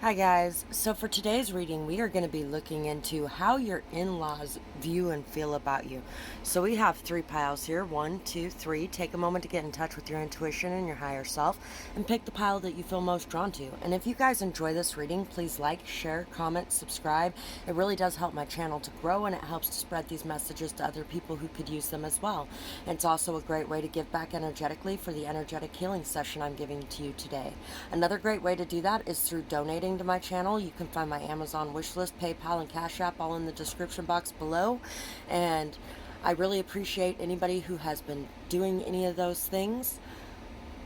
Hi guys, so for today's reading we are going to be looking into how your in-laws view and feel about you. So we have three piles here, 1, 2, 3. Take a moment to get in touch with your intuition and your higher self and pick the pile that you feel most drawn to. And if you guys enjoy this reading, please like, share, comment, subscribe. It really does help my channel to grow, and it helps to spread these messages to other people who could use them as well. And it's also a great way to give back energetically for the energetic healing session I'm giving to you today. Another great way to do that is through donating to my channel. You can find my Amazon wishlist, PayPal, and Cash App all in the description box below. And I really appreciate anybody who has been doing any of those things.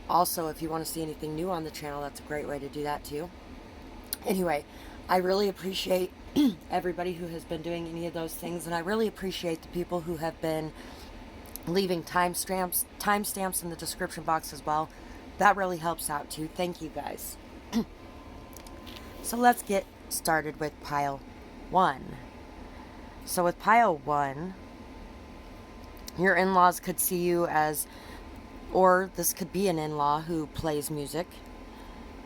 Also, if you want to see anything new on the channel, that's a great way to do that too. Anyway, I really appreciate everybody who has been doing any of those things, and I really appreciate the people who have been leaving timestamps in the description box as well. That really helps out too. Thank you guys. So let's get started with pile 1. So with pile 1, your in-laws could see you as, or this could be an in-law who plays music.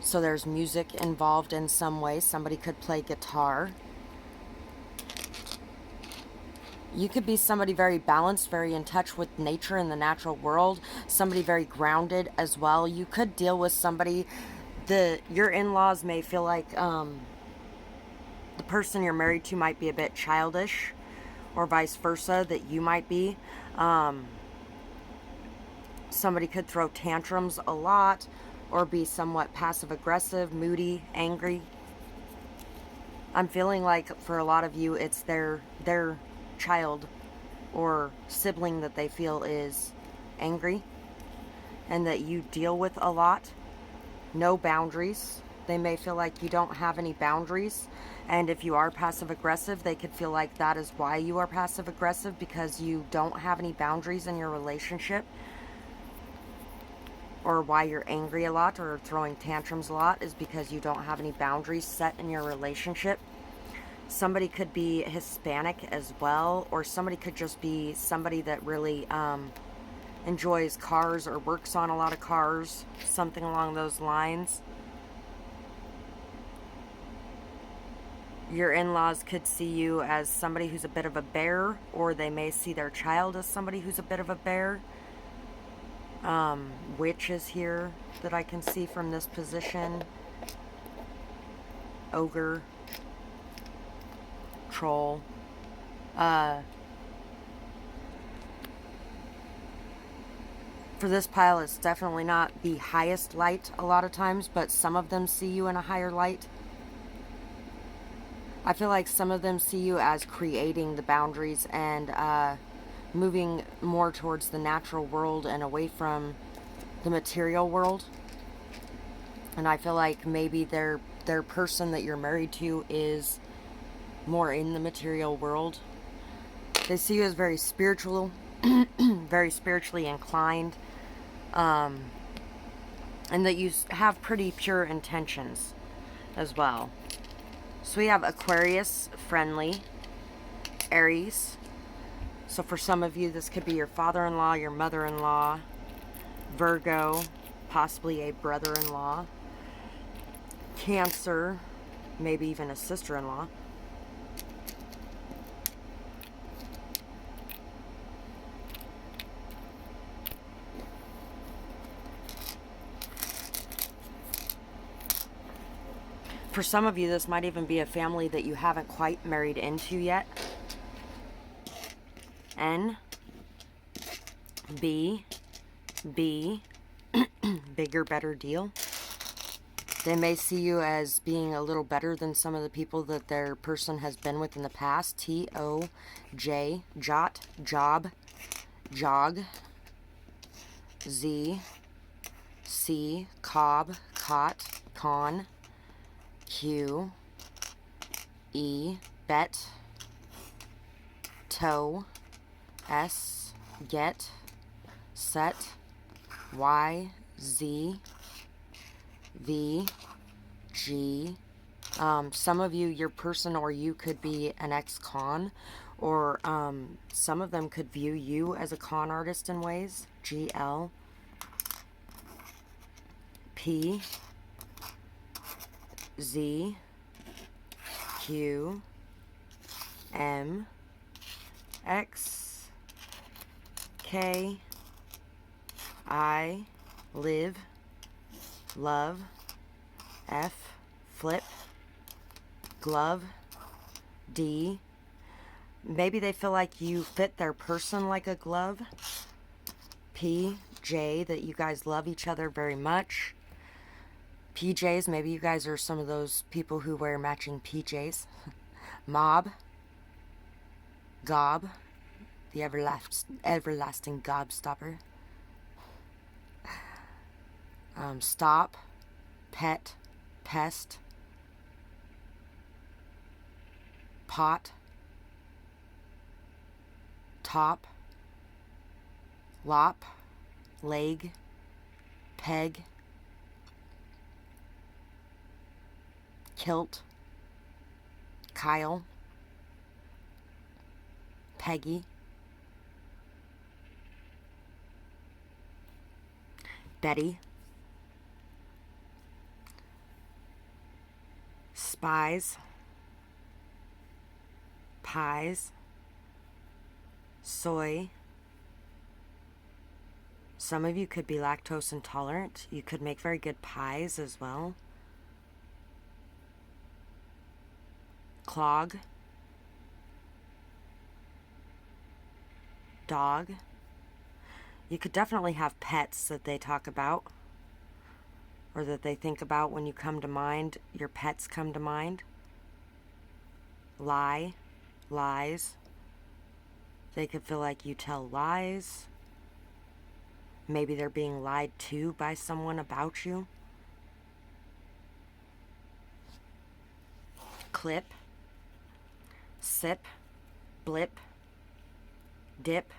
So there's music involved in some way. Somebody could play guitar. You could be somebody very balanced, very in touch with nature and the natural world. Somebody very grounded as well. You could deal with somebody, your in-laws may feel like the person you're married to might be a bit childish, or vice versa, that you might be. Somebody could throw tantrums a lot, or be somewhat passive-aggressive, moody, angry. I'm feeling like for a lot of you, it's their child or sibling that they feel is angry and that you deal with a lot. No boundaries. They may feel like you don't have any boundaries, and if you are passive aggressive, they could feel like that is why you are passive aggressive, because you don't have any boundaries in your relationship, or why you're angry a lot or throwing tantrums a lot is because you don't have any boundaries set in your relationship. Somebody could be Hispanic as well, or somebody could just be somebody that really enjoys cars or works on a lot of cars, something along those lines. Your in-laws could see you as somebody who's a bit of a bear, or they may see their child as somebody who's a bit of a bear. Witch is here that I can see from this position. Ogre. Troll. For this pile, it's definitely not the highest light a lot of times, but some of them see you in a higher light. I feel like some of them see you as creating the boundaries and moving more towards the natural world and away from the material world. And I feel like maybe their person that you're married to is more in the material world. They see you as very spiritual, very spiritually inclined, and that you have pretty pure intentions as well. So we have Aquarius, friendly, Aries. So for some of you, this could be your father-in-law, your mother-in-law, Virgo, possibly a brother-in-law, Cancer, maybe even a sister-in-law. For some of you, this might even be a family that you haven't quite married into yet. N, B, bigger, better deal. They may see you as being a little better than some of the people that their person has been with in the past. T, O, J, jot, job, jog. Z, C, cob, cot, con. Q, E, bet, toe, S, get, set, Y, Z, V, G. Some of you, your person or you could be an ex-con, or some of them could view you as a con artist in ways. G, L, P, Z, Q, M, X, K, I, live, love, F, flip, glove, D. Maybe they feel like you fit their person like a glove. P, J, that you guys love each other very much. PJs, maybe you guys are some of those people who wear matching PJs. Mob, Gob, the everlasting gobstopper. Stop, pet, pest, pot, top, lop, leg, peg, kilt, Kyle, Peggy, Betty, spies, pies, soy. Some of you could be lactose intolerant. You could make very good pies as well. Clog, dog. You could definitely have pets that they talk about or that they think about when you come to mind. Your pets come to mind. Lie, lies. They could feel like you tell lies. Maybe they're being lied to by someone about you. Clip, sip, blip, dip,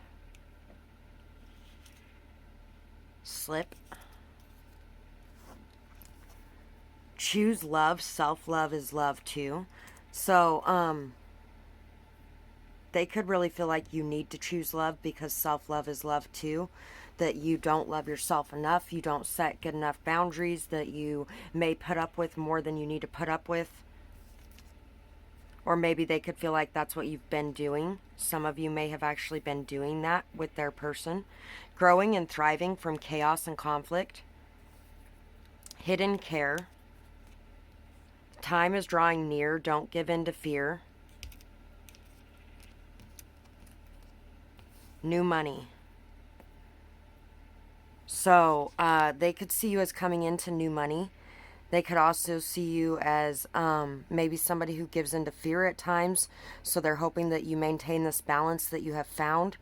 slip. Choose love. Self-love is love too. So, they could really feel like you need to choose love because self-love is love too. That you don't love yourself enough. You don't set good enough boundaries. That you may put up with more than you need to put up with. Or maybe they could feel like that's what you've been doing. Some of you may have actually been doing that with their person. Growing and thriving from chaos and conflict. Hidden care. Time is drawing near. Don't give in to fear. New money. So they could see you as coming into new money. They could also see you as maybe somebody who gives into fear at times. So they're hoping that you maintain this balance that you have found.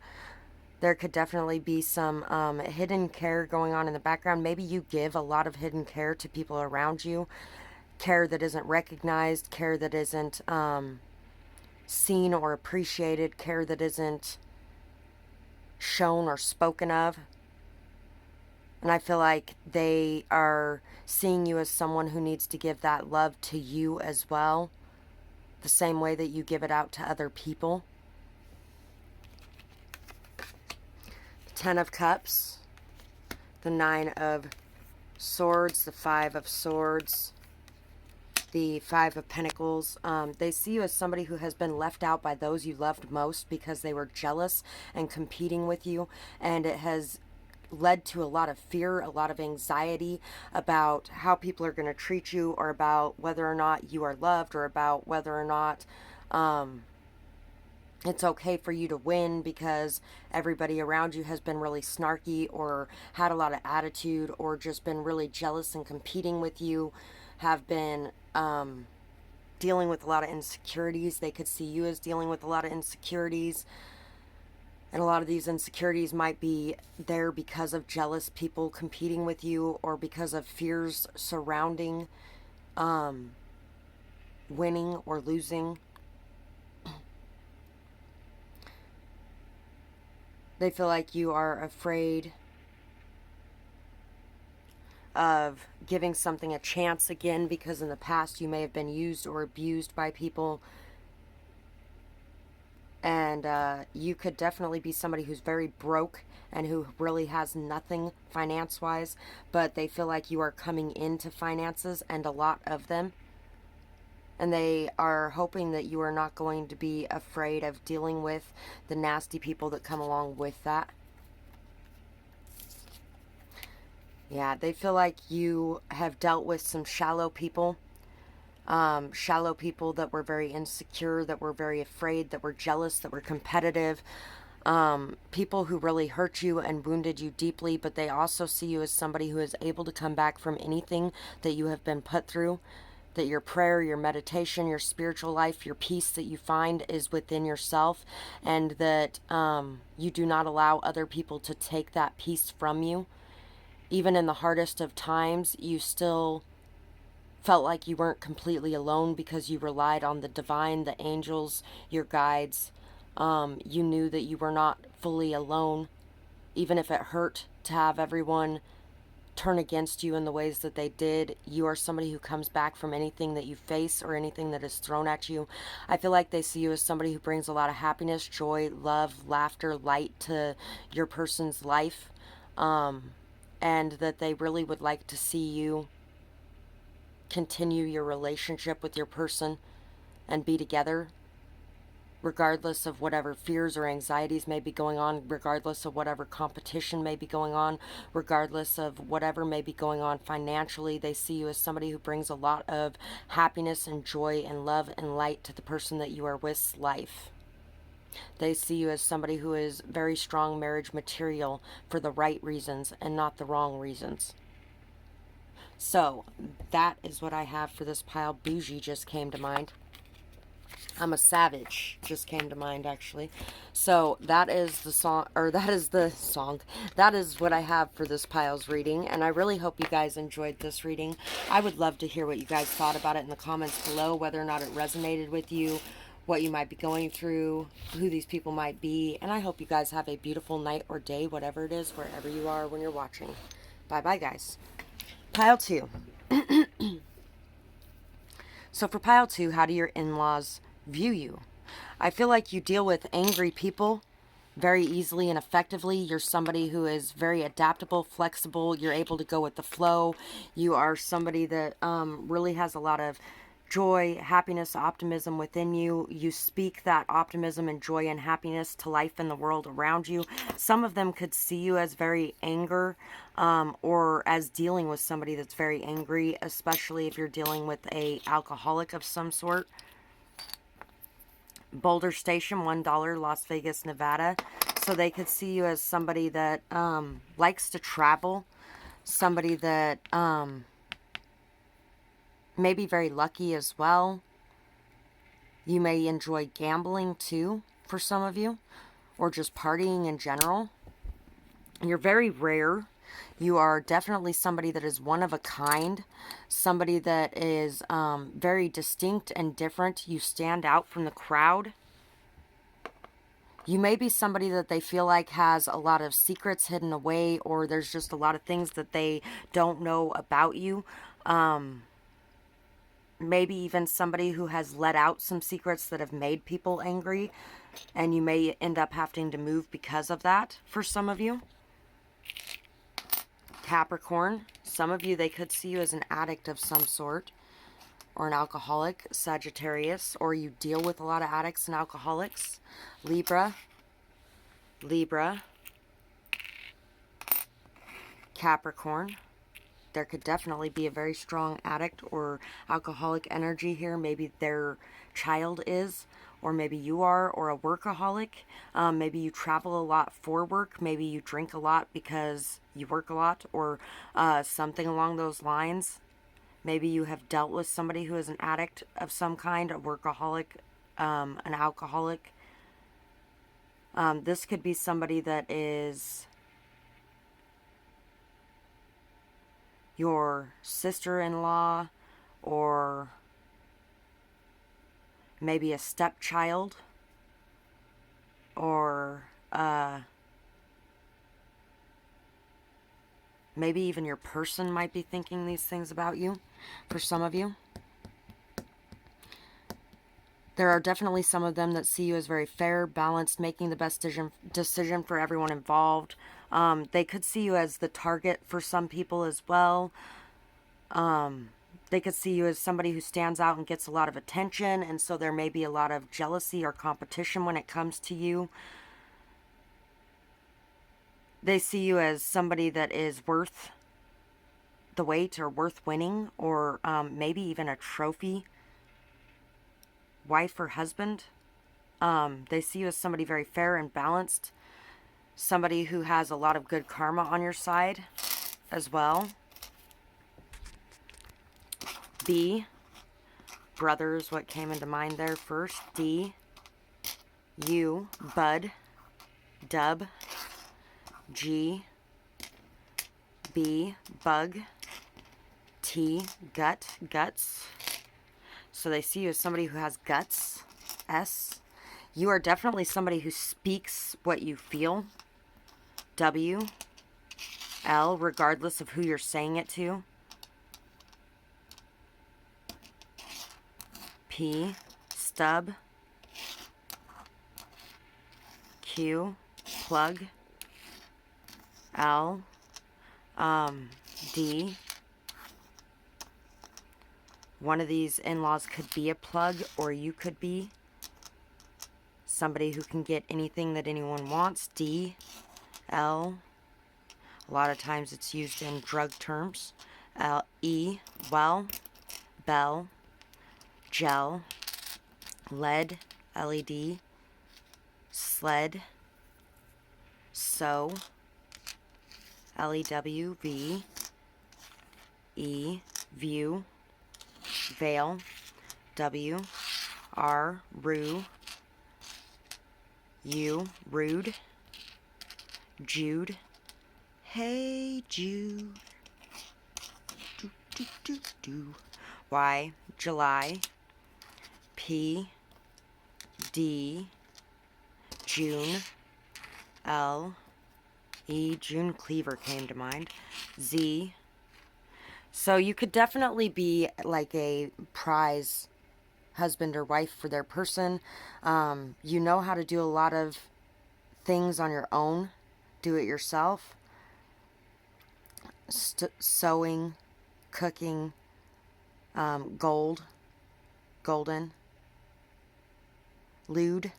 There could definitely be some hidden care going on in the background. Maybe you give a lot of hidden care to people around you. Care that isn't recognized. Care that isn't seen or appreciated. Care that isn't shown or spoken of. And I feel like they are seeing you as someone who needs to give that love to you as well. The same way that you give it out to other people. The 10 of Cups. The 9 of Swords. The 5 of Swords. The 5 of Pentacles. They see you as somebody who has been left out by those you loved most because they were jealous and competing with you. And it has led to a lot of fear, a lot of anxiety about how people are going to treat you, or about whether or not you are loved, or about whether or not it's okay for you to win because everybody around you has been really snarky or had a lot of attitude or just been really jealous and competing with you, have been dealing with a lot of insecurities. They could see you as dealing with a lot of insecurities. And a lot of these insecurities might be there because of jealous people competing with you, or because of fears surrounding winning or losing. They feel like you are afraid of giving something a chance again because in the past you may have been used or abused by people. And you could definitely be somebody who's very broke and who really has nothing finance-wise, but they feel like you are coming into finances, and a lot of them. And they are hoping that you are not going to be afraid of dealing with the nasty people that come along with that. Yeah, they feel like you have dealt with some shallow people. Shallow people that were very insecure, that were very afraid, that were jealous, that were competitive. People who really hurt you and wounded you deeply, but they also see you as somebody who is able to come back from anything that you have been put through. That your prayer, your meditation, your spiritual life, your peace that you find is within yourself, and that you do not allow other people to take that peace from you. Even in the hardest of times, you still felt like you weren't completely alone because you relied on the divine, the angels, your guides. You knew that you were not fully alone, even if it hurt to have everyone turn against you in the ways that they did. You are somebody who comes back from anything that you face or anything that is thrown at you. I feel like they see you as somebody who brings a lot of happiness, joy, love, laughter, light to your person's life, and that they really would like to see you continue your relationship with your person and be together, regardless of whatever fears or anxieties may be going on, regardless of whatever competition may be going on, regardless of whatever may be going on financially. They see you as somebody who brings a lot of happiness and joy and love and light to the person that you are with's life. They see you as somebody who is very strong marriage material for the right reasons and not the wrong reasons. So that is what I have for this pile. Bougie just came to mind. I'm a savage just came to mind, actually. So that is the song, or that is the song. That is what I have for this pile's reading, and I really hope you guys enjoyed this reading. I would love to hear what you guys thought about it in the comments below, whether or not it resonated with you, what you might be going through, who these people might be, and I hope you guys have a beautiful night or day, whatever it is, wherever you are when you're watching. Bye-bye, guys. Pile 2. So for pile 2, how do your in-laws view you? I feel like you deal with angry people very easily and effectively. You're somebody who is very adaptable, flexible. You're able to go with the flow. You are somebody that really has a lot of joy, happiness, optimism within you. You speak that optimism and joy and happiness to life in the world around you. Some of them could see you as very anger, or as dealing with somebody that's very angry, especially if you're dealing with a alcoholic of some sort. Boulder Station, $1, Las Vegas, Nevada. So they could see you as somebody that likes to travel, somebody that may be very lucky as well. You may enjoy gambling too, for some of you, or just partying in general. You're very rare. You are definitely somebody that is one of a kind, somebody that is very distinct and different. You stand out from the crowd. You may be somebody that they feel like has a lot of secrets hidden away, or there's just a lot of things that they don't know about you. Maybe even somebody who has let out some secrets that have made people angry, and you may end up having to move because of that for some of you. Capricorn, some of you, they could see you as an addict of some sort, or an alcoholic. Sagittarius, or you deal with a lot of addicts and alcoholics. Libra, Capricorn. There could definitely be a very strong addict or alcoholic energy here. Maybe their child is, or maybe you are, or a workaholic. Maybe you travel a lot for work. Maybe you drink a lot because you work a lot, or something along those lines. Maybe you have dealt with somebody who is an addict of some kind, a workaholic, an alcoholic. This could be somebody that is your sister-in-law, or maybe a stepchild, or maybe even your person might be thinking these things about you, for some of you. There are definitely some of them that see you as very fair, balanced, making the best decision for everyone involved. They could see you as the target for some people as well. They could see you as somebody who stands out and gets a lot of attention, and so there may be a lot of jealousy or competition when it comes to you. They see you as somebody that is worth the wait or worth winning, or maybe even a trophy wife or husband. They see you as somebody very fair and balanced, somebody who has a lot of good karma on your side as well. B, brother is what came into mind there first. D, U, bud, dub. G, B, bug. T, gut, guts. So they see you as somebody who has guts. S, you are definitely somebody who speaks what you feel. W, L, regardless of who you're saying it to. P, stub. Q, plug. L, D, one of these in-laws could be a plug, or you could be somebody who can get anything that anyone wants. D, L, a lot of times it's used in drug terms. L, E, well, bell, gel, lead, LED, sled, sew, LEW, V, E, view, veil, W, R, rue, U, rude, Jude, hey Jude, do, do, do, do. Y, July, P, D, June, L, E, June Cleaver came to mind, Z. So you could definitely be like a prize husband or wife for their person. You know how to do a lot of things on your own. Do it yourself. Sewing, cooking, golden, lewd,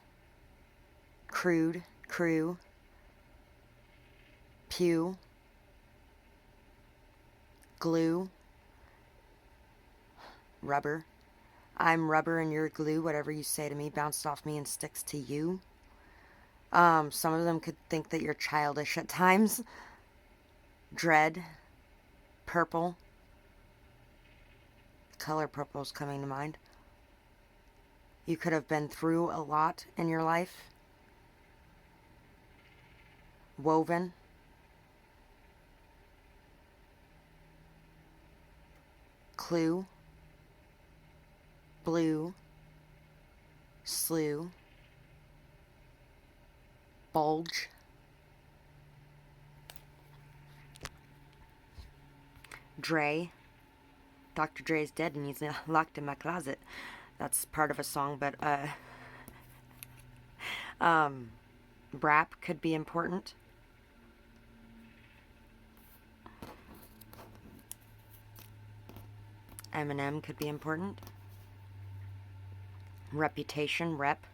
crude, crew, pew, glue, rubber. I'm rubber and you're glue. Whatever you say to me bounced off me and sticks to you. Some of them could think that you're childish at times. Dread, purple. Color purple is coming to mind. You could have been through a lot in your life. Woven. Clue. Blue. Slew. Bulge. Dre. Dr. Dre's dead and he's locked in my closet. That's part of a song, but rap could be important. Eminem could be important. Reputation, rep.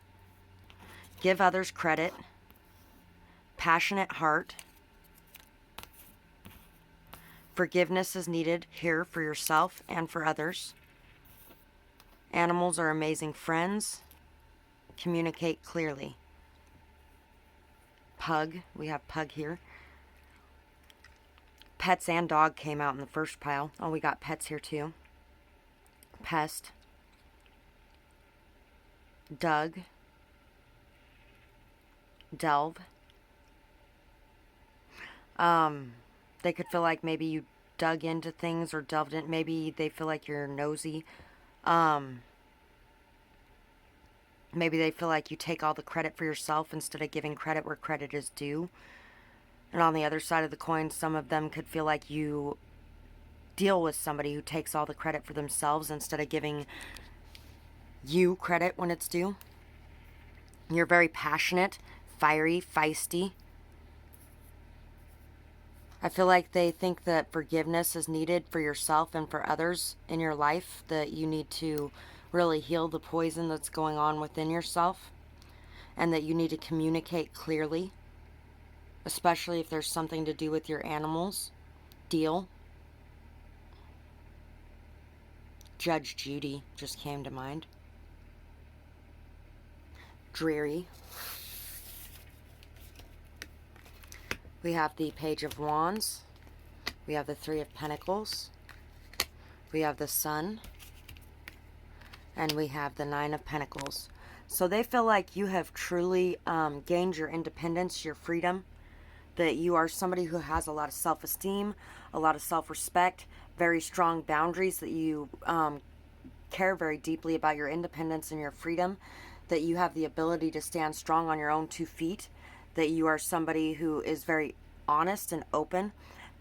Give others credit. Passionate heart. Forgiveness is needed here for yourself and for others. Animals are amazing friends. Communicate clearly. Pug. We have pug here. Pets and dog came out in the first pile. Oh, we got pets here too. Pest. Dug. Delve. They could feel like maybe you dug into things or delved in. Maybe they feel like you're nosy. Maybe they feel like you take all the credit for yourself instead of giving credit where credit is due. And on the other side of the coin, some of them could feel like you deal with somebody who takes all the credit for themselves instead of giving you credit when it's due. You're very passionate, fiery, feisty. I feel like they think that forgiveness is needed for yourself and for others in your life, that you need to really heal the poison that's going on within yourself, and that you need to communicate clearly, especially if there's something to do with your animals. Deal. Judge Judy just came to mind. Dreary. We have the Page of Wands. We have the Three of Pentacles. We have the Sun. And we have the Nine of Pentacles. So they feel like you have truly gained your independence, your freedom, that you are somebody who has a lot of self-esteem, a lot of self-respect, very strong boundaries, that you care very deeply about your independence and your freedom, that you have the ability to stand strong on your own 2 feet, that you are somebody who is very honest and open,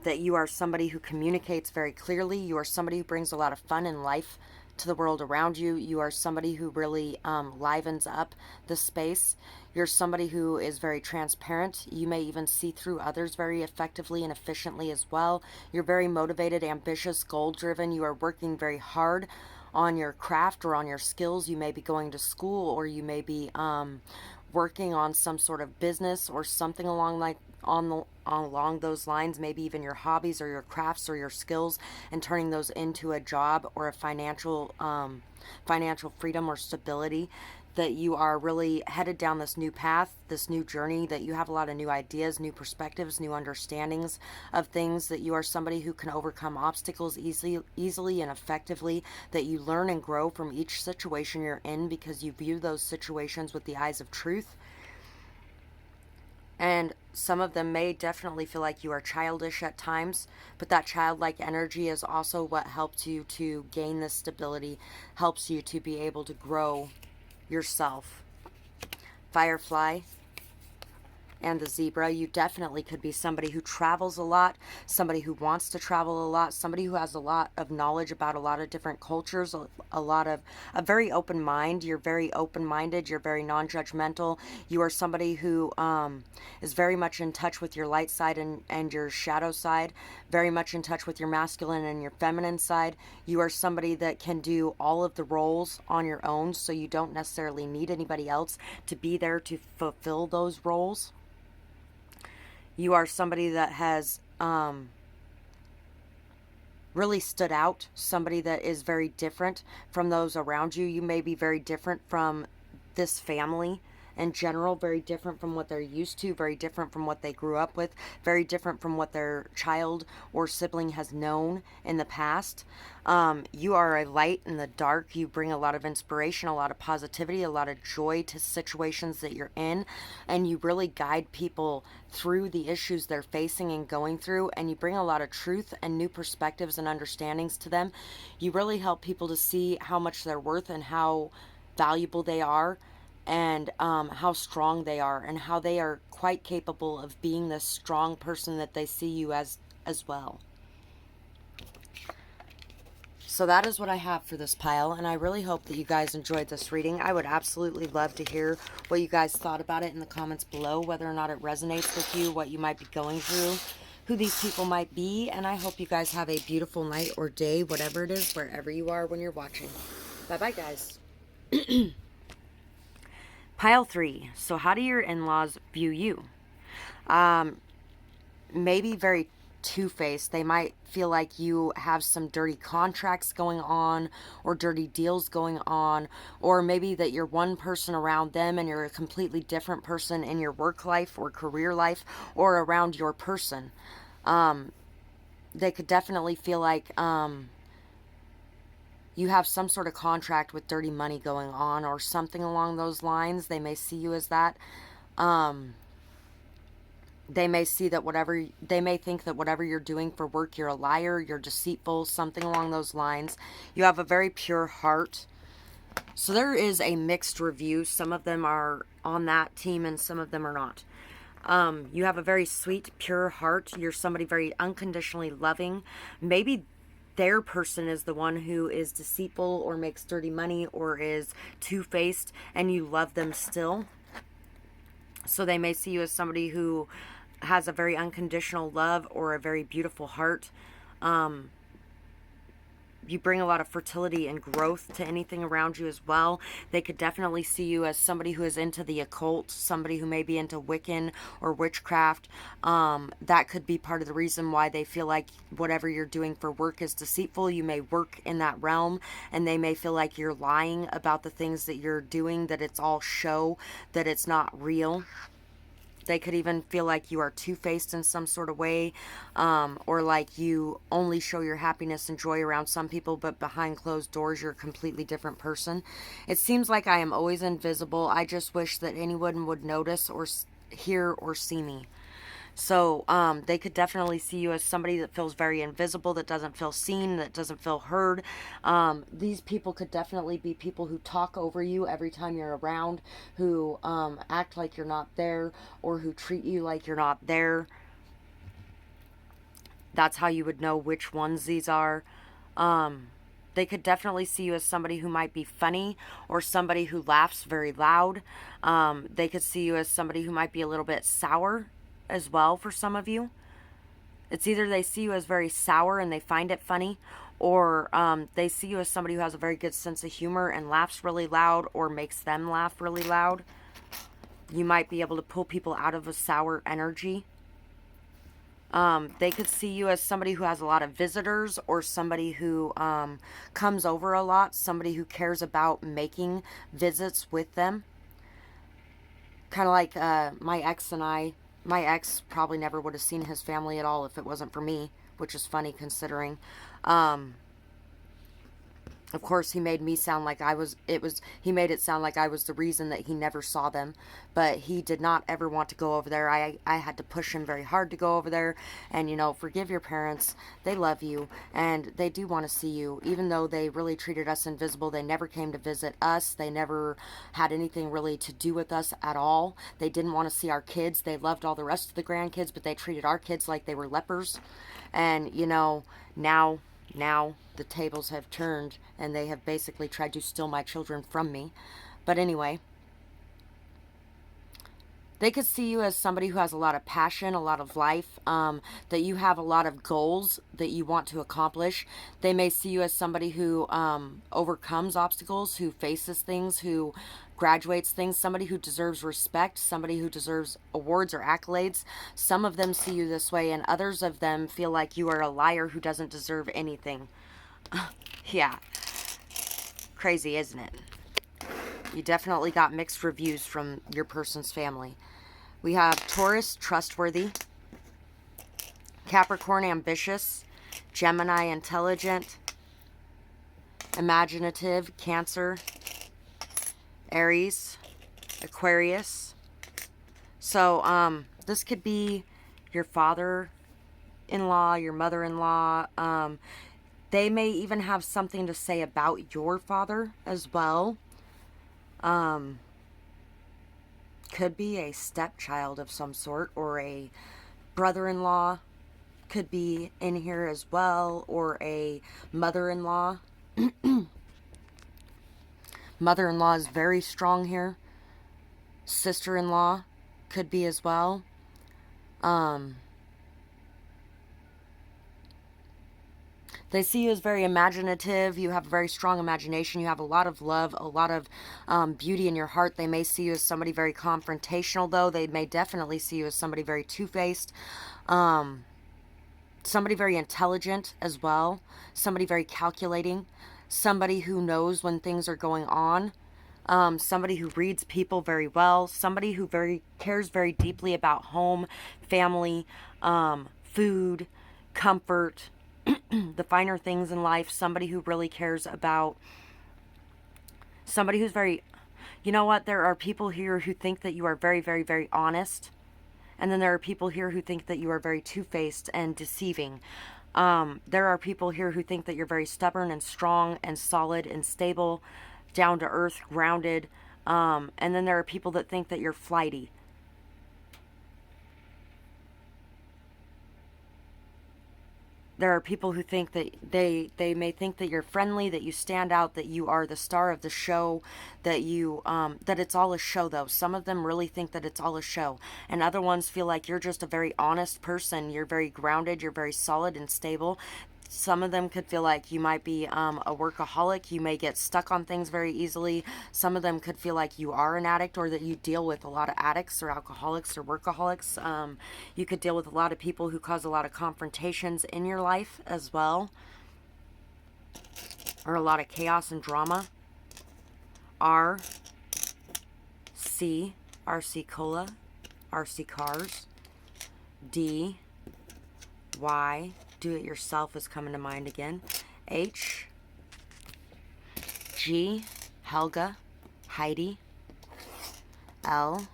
that you are somebody who communicates very clearly, you are somebody who brings a lot of fun and life to the world around you, you are somebody who really livens up the space, you're somebody who is very transparent, you may even see through others very effectively and efficiently as well, you're very motivated, ambitious, goal-driven, you are working very hard on your craft or on your skills, you may be going to school, or you may be working on some sort of business or something along those lines, maybe even your hobbies or your crafts or your skills, and turning those into a job or a financial freedom or stability, that you are really headed down this new path, this new journey, that you have a lot of new ideas, new perspectives, new understandings of things, that you are somebody who can overcome obstacles easily and effectively, that you learn and grow from each situation you're in because you view those situations with the eyes of truth. And some of them may definitely feel like you are childish at times, but that childlike energy is also what helps you to gain this stability, helps you to be able to grow yourself. Firefly and the Zebra, you definitely could be somebody who travels a lot, somebody who wants to travel a lot, somebody who has a lot of knowledge about a lot of different cultures, a very open mind. You're very open-minded, you're very non-judgmental, you are somebody who is very much in touch with your light side and your shadow side, very much in touch with your masculine and your feminine side. You are somebody that can do all of the roles on your own, so you don't necessarily need anybody else to be there to fulfill those roles. You are somebody that has really stood out, somebody that is very different from those around you. You may be very different from this family in general, very different from what they're used to, very different from what they grew up with, very different from what their child or sibling has known in the past. You are a light in the dark. You bring a lot of inspiration, a lot of positivity, a lot of joy to situations that you're in, and you really guide people through the issues they're facing and going through, and you bring a lot of truth and new perspectives and understandings to them. You really help people to see how much they're worth and how valuable they are, and how strong they are, and how they are quite capable of being this strong person that they see you as well. So that is what I have for this pile, and I really hope that you guys enjoyed this reading. I would absolutely love to hear what you guys thought about it in the comments below, whether or not it resonates with you, what you might be going through, who these people might be, and I hope you guys have a beautiful night or day, whatever it is, wherever you are when you're watching. Bye-bye, guys. Pile 3. So how do your in-laws view you? Maybe very two-faced. They might feel like you have some dirty contracts going on, or dirty deals going on, or maybe that you're one person around them and you're a completely different person in your work life or career life, or around your person. They could definitely feel like you have some sort of contract with dirty money going on, or something along those lines. They may see you as that. They may think that whatever you're doing for work, you're a liar, you're deceitful, something along those lines. You have a very pure heart. So there is a mixed review. Some of them are on that team and some of them are not. You have a very sweet, pure heart. You're somebody very unconditionally loving. Maybe their person is the one who is deceitful or makes dirty money or is two-faced, and you love them still. So they may see you as somebody who has a very unconditional love or a very beautiful heart. You bring a lot of fertility and growth to anything around you as well. They could definitely see you as somebody who is into the occult, somebody who may be into Wiccan or witchcraft. That could be part of the reason why they feel like whatever you're doing for work is deceitful. You may work in that realm, and they may feel like you're lying about the things that you're doing, that it's all show, that it's not real. They could even feel like you are two-faced in some sort of way, or like you only show your happiness and joy around some people, but behind closed doors, you're a completely different person. It seems like I am always invisible. I just wish that anyone would notice or hear or see me. So they could definitely see you as somebody that feels very invisible, that doesn't feel seen, that doesn't feel heard. These people could definitely be people who talk over you every time you're around, who act like you're not there, or who treat you like you're not there. That's how you would know which ones these are. They could definitely see you as somebody who might be funny, or somebody who laughs very loud. They could see you as somebody who might be a little bit sour as well for some of you. It's either they see you as very sour and they find it funny, or they see you as somebody who has a very good sense of humor and laughs really loud, or makes them laugh really loud. You might be able to pull people out of a sour energy. They could see you as somebody who has a lot of visitors, or somebody who comes over a lot, somebody who cares about making visits with them. Kind of like my ex and I. My ex probably never would have seen his family at all if it wasn't for me, which is funny considering. Of course, he made me sound like he made it sound like I was the reason that he never saw them, but he did not ever want to go over there. I had to push him very hard to go over there, and forgive your parents. They love you, and they do want to see you, even though they really treated us invisible. They never came to visit us. They never had anything really to do with us at all. They didn't want to see our kids. They loved all the rest of the grandkids, but they treated our kids like they were lepers. And, now the tables have turned, and they have basically tried to steal my children from me. But anyway, they could see you as somebody who has a lot of passion, a lot of life, that you have a lot of goals that you want to accomplish. They may see you as somebody who overcomes obstacles, who faces things, who graduates things, somebody who deserves respect, somebody who deserves awards or accolades. Some of them see you this way, and others of them feel like you are a liar who doesn't deserve anything. Yeah. Crazy, isn't it? You definitely got mixed reviews from your person's family. We have Taurus, trustworthy. Capricorn, ambitious. Gemini, intelligent. Imaginative. Cancer. Aries. Aquarius. So, this could be your father-in-law, your mother-in-law. They may even have something to say about your father as well. Could be a stepchild of some sort, or a brother-in-law could be in here as well, or a mother-in-law. Mother-in-law is very strong here. Sister-in-law could be as well. They see you as very imaginative. You have a very strong imagination. You have a lot of love, a lot of beauty in your heart. They may see you as somebody very confrontational, though. They may definitely see you as somebody very two-faced. Somebody very intelligent as well. Somebody very calculating. Somebody who knows when things are going on. Somebody who reads people very well. Somebody who cares very deeply about home, family, food, comfort, the finer things in life. Somebody who really cares about, somebody who's very, you know what, there are people here who think that you are very, very, very honest, and then there are people here who think that you are very two-faced and deceiving. There are people here who think that you're very stubborn and strong and solid and stable, down to earth, grounded, and then there are people that think that you're flighty. There are people who think that they may think that you're friendly, that you stand out, that you are the star of the show, that you that it's all a show though. Some of them really think that it's all a show, and other ones feel like you're just a very honest person. You're very grounded, you're very solid and stable. Some of them could feel like you might be a workaholic. You may get stuck on things very easily. Some of them could feel like you are an addict, or that you deal with a lot of addicts or alcoholics or workaholics. You could deal with a lot of people who cause a lot of confrontations in your life as well, or a lot of chaos and drama. R, C, RC Cola, RC Cars. D, Y, do it yourself is coming to mind again. H, G, Helga, Heidi. L,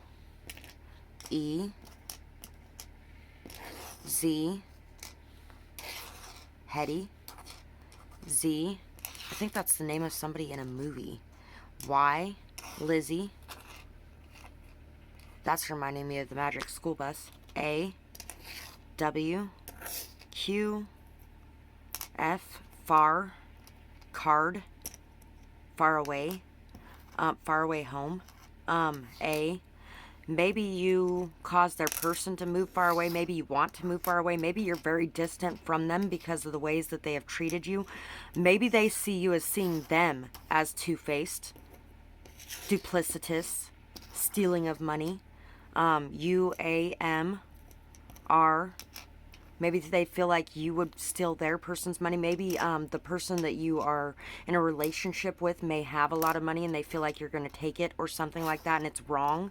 E, Z, Hetty. Z, I think that's the name of somebody in a movie. Y, Lizzie. That's reminding me of the Magic School Bus. A, W, Q, F, far, card, far away home. A, maybe you caused their person to move far away. Maybe you want to move far away. Maybe you're very distant from them because of the ways that they have treated you. Maybe they see you as seeing them as two-faced, duplicitous, stealing of money. U-A-M-R. Maybe they feel like you would steal their person's money. Maybe the person that you are in a relationship with may have a lot of money and they feel like you're going to take it or something like that, and it's wrong.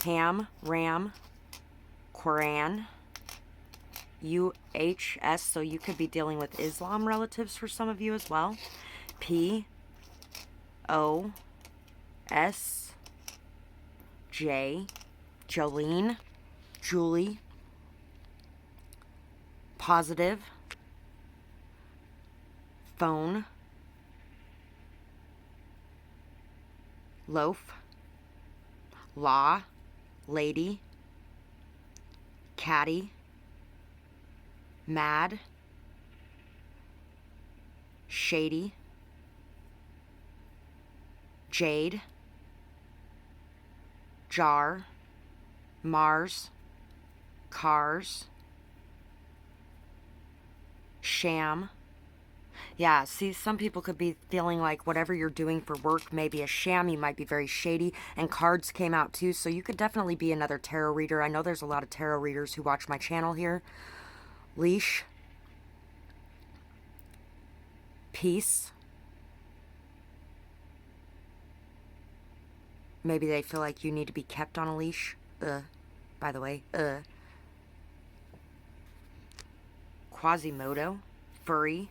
Ham, Ram, Quran, U-H-S. So you could be dealing with Islam relatives for some of you as well. P-O-S-J, Jolene, Julie. Positive, phone, loaf, law, lady, caddy, mad, shady, jade, jar, Mars, cars, sham. Yeah, see, some people could be feeling like whatever you're doing for work may be a sham. You might be very shady. And cards came out too, so you could definitely be another tarot reader. I know there's a lot of tarot readers who watch my channel here. Leash. Peace. Maybe they feel like you need to be kept on a leash. By the way. Quasimodo, furry,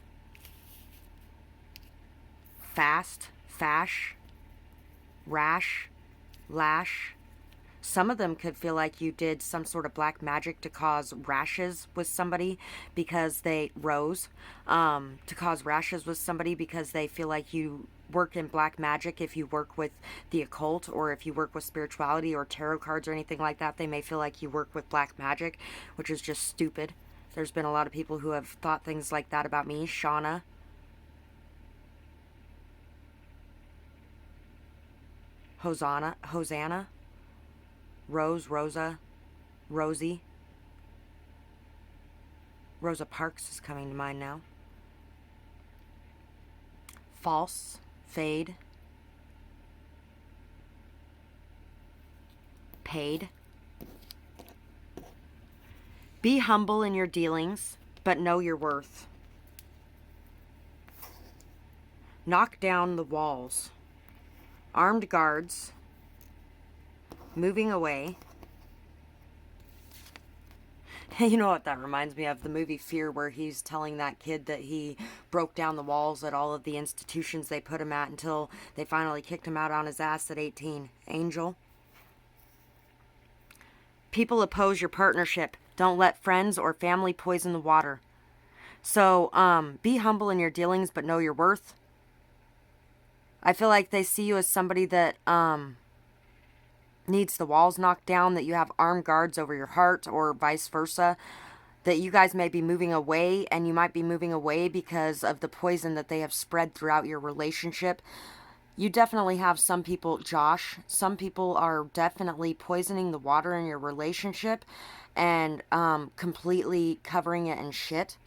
fast, fash, rash, lash. Some of them could feel like you did some sort of black magic to cause rashes with somebody because they to cause rashes with somebody because they feel like you work in black magic. If you work with the occult, or if you work with spirituality or tarot cards or anything like that, they may feel like you work with black magic, which is just stupid. There's been a lot of people who have thought things like that about me. Shauna. Hosanna. Rose, Rosa, Rosie. Rosa Parks is coming to mind now. False, fade. Paid. Be humble in your dealings, but know your worth. Knock down the walls. Armed guards. Moving away. You know what that reminds me of? The movie Fear, where he's telling that kid that he broke down the walls at all of the institutions they put him at until they finally kicked him out on his ass at 18. Angel. People oppose your partnership. Don't let friends or family poison the water. So, be humble in your dealings, but know your worth. I feel like they see you as somebody that, needs the walls knocked down, that you have armed guards over your heart, or vice versa. that you guys may be moving away, and you might be moving away because of the poison that they have spread throughout your relationship. You definitely have some people, Josh, some people are definitely poisoning the water in your relationship and completely covering it in shit.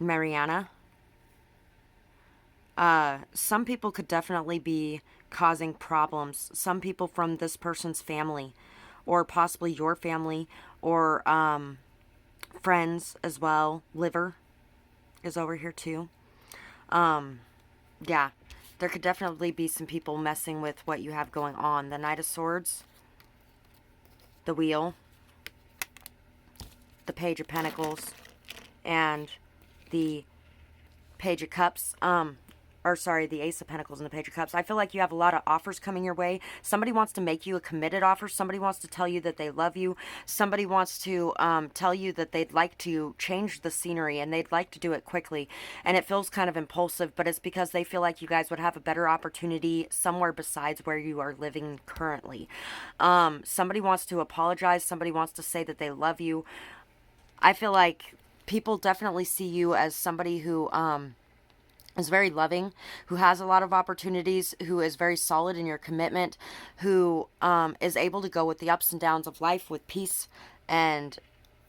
Mariana. Some people could definitely be causing problems. Some people from this person's family, or possibly your family, or friends as well. Liver is over here too. Yeah, there could definitely be some people messing with what you have going on. The Knight of Swords, the Wheel, the Page of Pentacles, and the Page of Cups. Or sorry, the Ace of Pentacles and the Page of Cups. I feel like you have a lot of offers coming your way. Somebody wants to make you a committed offer. Somebody wants to tell you that they love you. Somebody wants to tell you that they'd like to change the scenery and they'd like to do it quickly. And it feels kind of impulsive, but it's because they feel like you guys would have a better opportunity somewhere besides where you are living currently. Somebody wants to apologize. Somebody wants to say that they love you. I feel like people definitely see you as somebody who is very loving, who has a lot of opportunities, who is very solid in your commitment, who is able to go with the ups and downs of life with peace. And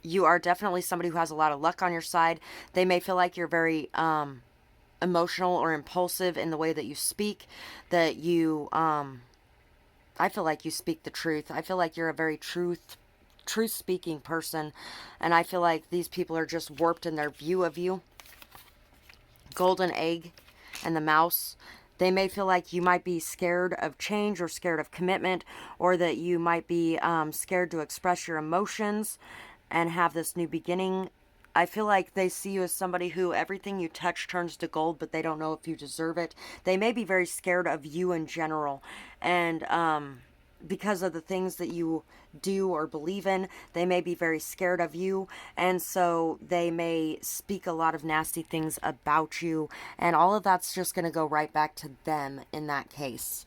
you are definitely somebody who has a lot of luck on your side. They may feel like you're very emotional or impulsive in the way that you speak, that you I feel like you speak the truth. I feel like you're a very truth speaking person, and I feel like these people are just warped in their view of you. Golden Egg and the Mouse. They may feel like you might be scared of change or scared of commitment, or that you might be scared to express your emotions and have this new beginning. I feel like they see you as somebody who everything you touch turns to gold, but they don't know if you deserve it. They may be very scared of you in general, and because of the things that you do or believe in, they may be very scared of you, and so they may speak a lot of nasty things about you, and all of that's just going to go right back to them in that case.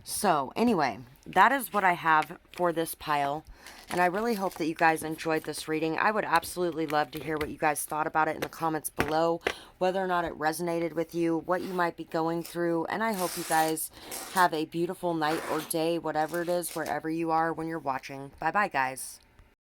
So anyway, that is what I have for this pile, and I really hope that you guys enjoyed this reading. I would absolutely love to hear what you guys thought about it in the comments below, whether or not it resonated with you, what you might be going through, and I hope you guys have a beautiful night or day, whatever it is, wherever you are when you're watching. Bye bye, guys.